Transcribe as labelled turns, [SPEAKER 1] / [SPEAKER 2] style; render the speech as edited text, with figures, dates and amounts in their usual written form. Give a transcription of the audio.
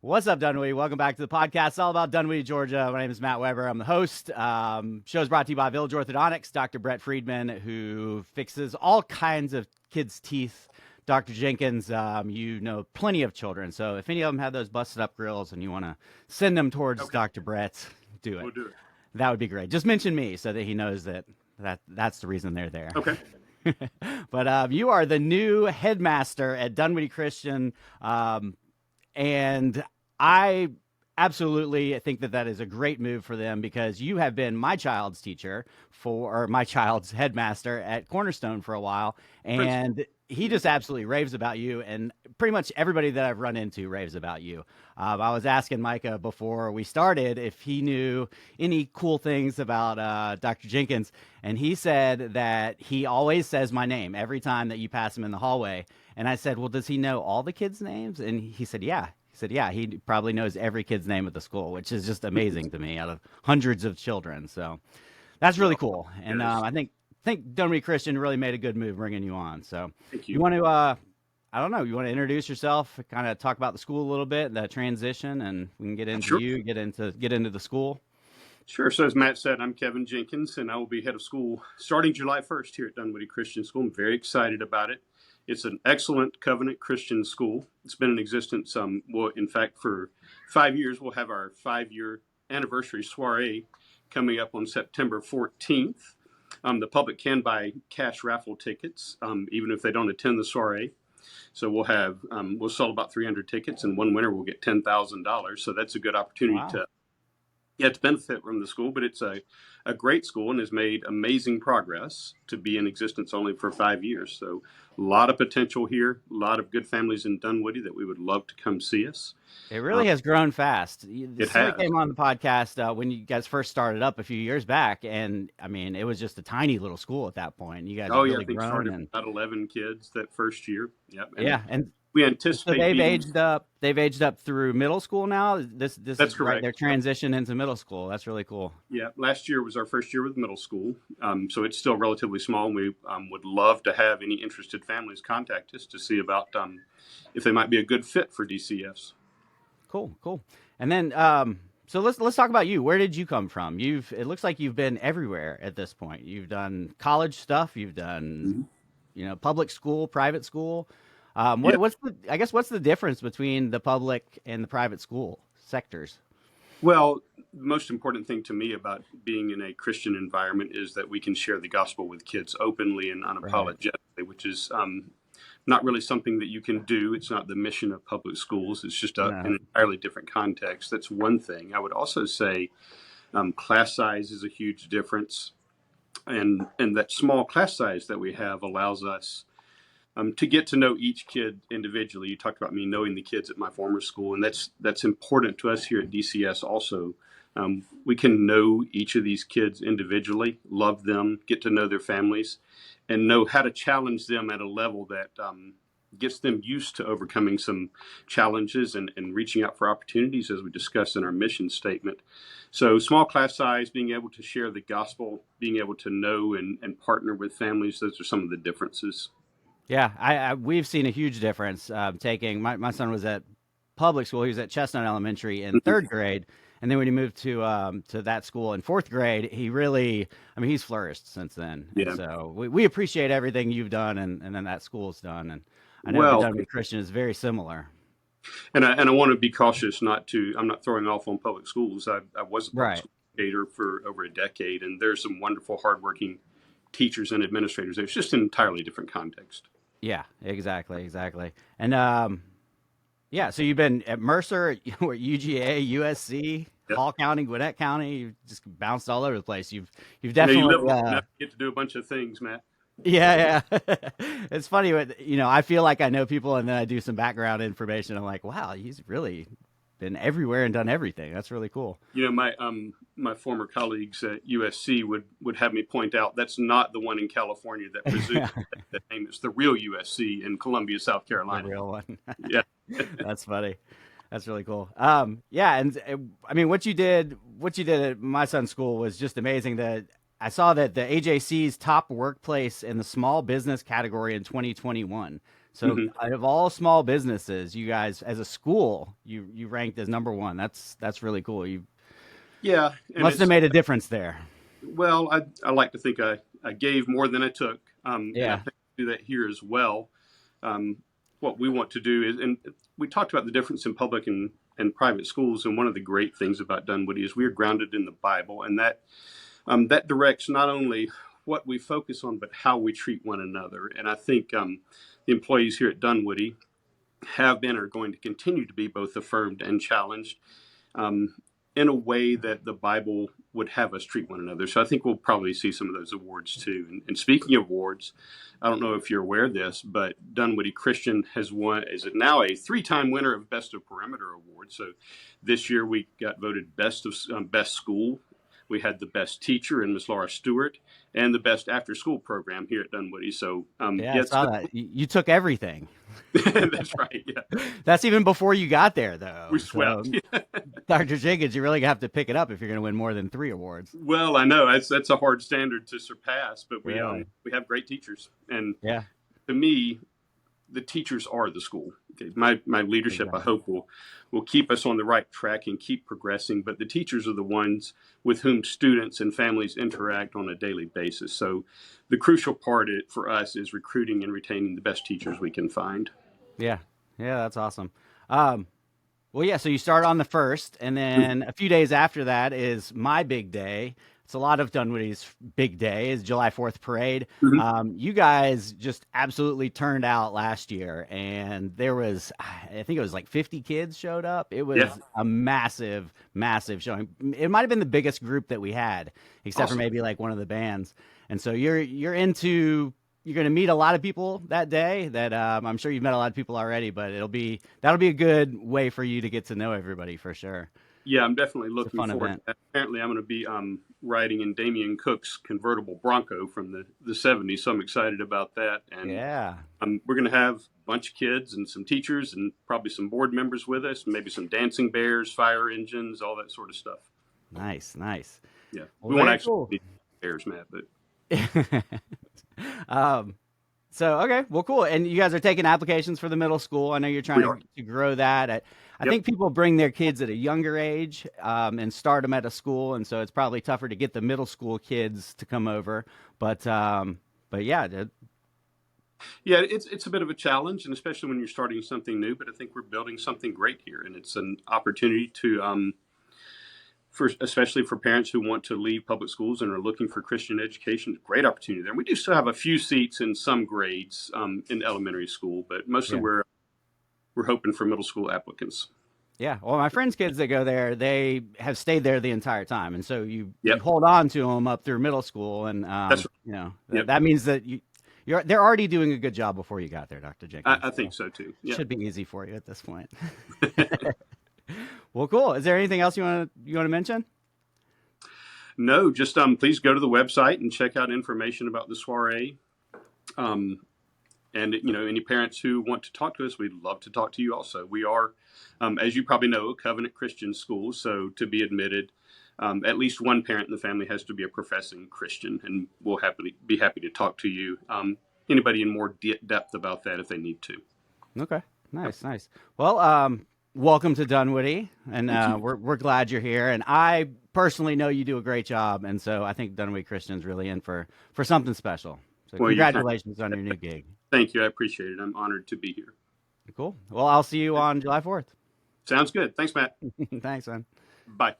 [SPEAKER 1] What's up, Dunwoody? Welcome back to the podcast. It's all about Dunwoody, Georgia. My name is Matt Weber. I'm the host. Show's brought to you by Village Orthodontics, Dr. Brett Friedman, who fixes all kinds of kids' teeth. Dr. Jenkins, you know plenty of children. So if any of them have those busted up grills and you want to send them towards
[SPEAKER 2] Okay,
[SPEAKER 1] Dr. Brett, do it.
[SPEAKER 2] we'll do it.
[SPEAKER 1] That would be great. Just mention me so that he knows that's the reason they're there.
[SPEAKER 2] Okay.
[SPEAKER 1] But you are the new headmaster at Dunwoody Christian. And I absolutely think that is a great move for them because you have been my child's teacher or my child's headmaster at Cornerstone for a while.
[SPEAKER 2] Principal.
[SPEAKER 1] And he just absolutely raves about you. And pretty much everybody that I've run into raves about you. I was asking Micah before we started if he knew any cool things about Dr. Jenkins. And he said that he always says my name every time that you pass him in the hallway. And I said, well, does he know all the kids' names? And he said, yeah. He said, yeah, he probably knows every kid's name at the school, which is just amazing to me out of hundreds of children. So that's really
[SPEAKER 2] Well,
[SPEAKER 1] cool. And
[SPEAKER 2] yes.
[SPEAKER 1] I think Dunwoody Christian really made a good move bringing you on. So
[SPEAKER 2] Thank
[SPEAKER 1] you
[SPEAKER 2] you.
[SPEAKER 1] want to, I don't know, you want to introduce yourself, kind of talk about the school a little bit, the transition, and we can get into
[SPEAKER 2] Sure.
[SPEAKER 1] you, get into the school.
[SPEAKER 2] Sure. So as Matt said, I'm Kevin Jenkins, and I will be head of school starting July 1st here at Dunwoody Christian School. I'm very excited about it. It's an excellent covenant Christian school. It's been in existence, well, in fact, for 5 years. We'll have our 5-year anniversary soiree coming up on September 14th. The public can buy cash raffle tickets, even if they don't attend the soiree. So we'll sell about 300 tickets, and one winner will get $10,000. So that's a good opportunity
[SPEAKER 1] Wow.
[SPEAKER 2] to benefit from the school. But it's a great school and has made amazing progress to be in existence only for 5 years. So a lot of potential here, a lot of good families in Dunwoody that we would love to come see us.
[SPEAKER 1] It
[SPEAKER 2] Uh,
[SPEAKER 1] really has grown fast.
[SPEAKER 2] it
[SPEAKER 1] Somebody
[SPEAKER 2] has.
[SPEAKER 1] came on the podcast when you guys first started up a few years back, and I mean, it was just a tiny little school at that point. You guys
[SPEAKER 2] Oh
[SPEAKER 1] have
[SPEAKER 2] yeah, I
[SPEAKER 1] really
[SPEAKER 2] think
[SPEAKER 1] grown,
[SPEAKER 2] started with
[SPEAKER 1] and
[SPEAKER 2] about 11 kids that first year. Yep. And
[SPEAKER 1] yeah, and
[SPEAKER 2] we
[SPEAKER 1] so
[SPEAKER 2] anticipate
[SPEAKER 1] they've
[SPEAKER 2] being,
[SPEAKER 1] aged up. They've aged up through middle school now. This
[SPEAKER 2] that's
[SPEAKER 1] is right. Their
[SPEAKER 2] correct. Yep.
[SPEAKER 1] transition into middle school. That's really cool.
[SPEAKER 2] Yeah, last year was our first year with middle school, so it's still relatively small. And we would love to have any interested families contact us to see about if they might be a good fit for DCFs.
[SPEAKER 1] Cool. And then, so let's talk about you. Where did you come from? It looks like you've been everywhere at this point. You've done college stuff. You've done,
[SPEAKER 2] Mhm.
[SPEAKER 1] public school, private school.
[SPEAKER 2] Yeah.
[SPEAKER 1] What's the difference between the public and the private school sectors?
[SPEAKER 2] Well, the most important thing to me about being in a Christian environment is that we can share the gospel with kids openly and
[SPEAKER 1] Right.
[SPEAKER 2] unapologetically, which is not really something that you can do. It's not the mission of public schools. It's just
[SPEAKER 1] No.
[SPEAKER 2] an entirely different context. That's one thing. I would also say class size is a huge difference. And that small class size that we have allows us to get to know each kid individually. You talked about me knowing the kids at my former school, and that's important to us here at DCS also. We can know each of these kids individually, love them, get to know their families, and know how to challenge them at a level that gets them used to overcoming some challenges and reaching out for opportunities, as we discussed in our mission statement. So, small class size, being able to share the gospel, being able to know and partner with families, those are some of the differences.
[SPEAKER 1] Yeah, we've seen a huge difference. Taking my son was at public school. He was at Chestnut Elementary in third grade, and then when he moved to that school in fourth grade, he really, I mean, he's flourished since then. And
[SPEAKER 2] Yeah.
[SPEAKER 1] so we appreciate everything you've done and then that school's done. And I know that
[SPEAKER 2] Well,
[SPEAKER 1] Dunwoody Christian is very similar.
[SPEAKER 2] and I want to be cautious not to. I'm not throwing off on public schools. I was a public
[SPEAKER 1] Right.
[SPEAKER 2] school educator for over a decade, and there's some wonderful, hardworking teachers and administrators. It's just an entirely different context.
[SPEAKER 1] Yeah. Exactly. And yeah. So you've been at Mercer, UGA, USC,
[SPEAKER 2] Yep.
[SPEAKER 1] Hall County, Gwinnett County. You've just bounced all over the place. You've
[SPEAKER 2] You know, you
[SPEAKER 1] definitely
[SPEAKER 2] live long enough to get to do a bunch of things, Matt.
[SPEAKER 1] Yeah. It's funny, but I feel like I know people, and then I do some background information. I'm like, wow, he's really been everywhere and done everything. That's really cool.
[SPEAKER 2] You know, my former colleagues at USC would have me point out that's not the one in California that presumes that name. It's the real USC in Columbia, South
[SPEAKER 1] The
[SPEAKER 2] Carolina.
[SPEAKER 1] real one.
[SPEAKER 2] Yeah.
[SPEAKER 1] That's funny. That's really cool. Yeah, and I mean, what you did at my son's school was just amazing. That I saw that the AJC's top workplace in the small business category in 2021. So out of all small businesses, you guys, as a school, you ranked as number one. That's really cool. You
[SPEAKER 2] Yeah, and
[SPEAKER 1] must have
[SPEAKER 2] it's
[SPEAKER 1] made a difference there.
[SPEAKER 2] well, I like to think I gave more than I took, and I
[SPEAKER 1] Yeah.
[SPEAKER 2] think I do that here as well. Um, what we want to do is, and we talked about the difference in public and private schools, and one of the great things about Dunwoody is we are grounded in the Bible, and that directs not only what we focus on, but how we treat one another. And I think the employees here at Dunwoody have been or are going to continue to be both affirmed and challenged um, in a way that the Bible would have us treat one another. So I think we'll probably see some of those awards too. And speaking of awards, I don't know if you're aware of this, but Dunwoody Christian has won, is it now a three-time winner of Best of Perimeter Award. So this year we got voted best school. We had the best teacher in Miss Laura Stewart and the best after school program here at Dunwoody. So
[SPEAKER 1] Yeah, I
[SPEAKER 2] yeah,
[SPEAKER 1] saw that. You took everything.
[SPEAKER 2] that's right. Yeah,
[SPEAKER 1] That's even before you got there, though.
[SPEAKER 2] we
[SPEAKER 1] So,
[SPEAKER 2] swept.
[SPEAKER 1] Dr. Jenkins, you really have to pick it up if you're going to win more than 3 awards.
[SPEAKER 2] Well, I know that's a hard standard to surpass, but
[SPEAKER 1] Really?
[SPEAKER 2] we have great teachers, and
[SPEAKER 1] Yeah,
[SPEAKER 2] to me, the teachers are the school. Okay, my leadership, I
[SPEAKER 1] exactly.
[SPEAKER 2] hope, will keep us on the right track and keep progressing. But the teachers are the ones with whom students and families interact on a daily basis. So, the crucial part for us is recruiting and retaining the best teachers we can find.
[SPEAKER 1] Yeah, yeah, that's awesome. Um, Well, yeah, so you start on the first, and then a few days after that is my big day. It's a lot of Dunwoody's big day is July 4th parade.
[SPEAKER 2] Mhm.
[SPEAKER 1] You guys just absolutely turned out last year, and there was, I think it was like 50 kids showed up. It
[SPEAKER 2] Yeah,
[SPEAKER 1] was a massive, massive showing. It might have been the biggest group that we had, except for
[SPEAKER 2] awesome.
[SPEAKER 1] maybe like one of the bands. And so you're going to meet a lot of people that day that I'm sure you've met a lot of people already, but that'll be a good way for you to get to know everybody for sure.
[SPEAKER 2] Yeah, I'm definitely
[SPEAKER 1] It's a
[SPEAKER 2] looking
[SPEAKER 1] fun
[SPEAKER 2] forward to
[SPEAKER 1] event.
[SPEAKER 2] that. Apparently, I'm going to be riding in Damian Cook's convertible Bronco from the 70s, so I'm excited about that. And
[SPEAKER 1] Yeah.
[SPEAKER 2] we're going to have a bunch of kids and some teachers and probably some board members with us, maybe some dancing bears, fire engines, all that sort of stuff.
[SPEAKER 1] Nice, nice.
[SPEAKER 2] Yeah,
[SPEAKER 1] Well,
[SPEAKER 2] we won't
[SPEAKER 1] very
[SPEAKER 2] actually
[SPEAKER 1] cool.
[SPEAKER 2] need bears, Matt, but
[SPEAKER 1] um, so okay, well, cool. And you guys are taking applications for the middle school. I know you're
[SPEAKER 2] we
[SPEAKER 1] trying
[SPEAKER 2] are.
[SPEAKER 1] to grow that. I
[SPEAKER 2] Yep.
[SPEAKER 1] think people bring their kids at a younger age and start them at a school, and so it's probably tougher to get the middle school kids to come over. But yeah,
[SPEAKER 2] Yeah, it's a bit of a challenge, and especially when you're starting something new. But I think we're building something great here, and it's an opportunity to for especially for parents who want to leave public schools and are looking for Christian education, great opportunity there. And we do still have a few seats in some grades in elementary school, but mostly
[SPEAKER 1] yeah.
[SPEAKER 2] we're hoping for middle school applicants.
[SPEAKER 1] Yeah, well, my friends' kids that go there, they have stayed there the entire time, and so you
[SPEAKER 2] Yep,
[SPEAKER 1] hold on to them up through middle school, and
[SPEAKER 2] that's right. Yep,
[SPEAKER 1] that means that they're already doing a good job before you got there, Dr. Jenkins.
[SPEAKER 2] I
[SPEAKER 1] So
[SPEAKER 2] think so too.
[SPEAKER 1] it
[SPEAKER 2] Yep.
[SPEAKER 1] should be easy for you at this point. Well, cool. Is there anything else you want to mention?
[SPEAKER 2] No, just please go to the website and check out information about the soiree. Um, and any parents who want to talk to us, we'd love to talk to you. Also, we are, as you probably know, a Covenant Christian school. So to be admitted, at least one parent in the family has to be a professing Christian, and we'll be happy to talk to you. Anybody in more depth about that if they need to.
[SPEAKER 1] Okay,
[SPEAKER 2] Yep.
[SPEAKER 1] nice, nice. Well, welcome to Dunwoody, and
[SPEAKER 2] Thank you.
[SPEAKER 1] we're glad you're here. And I personally know you do a great job, and so I think Dunwoody Christian's really in for something special. So
[SPEAKER 2] Well, you're kind.
[SPEAKER 1] congratulations on your new gig.
[SPEAKER 2] Thank you. I appreciate it. I'm honored to be here.
[SPEAKER 1] Cool. Well, I'll see you on July 4th.
[SPEAKER 2] Sounds good. Thanks, Matt.
[SPEAKER 1] Thanks, man.
[SPEAKER 2] Bye.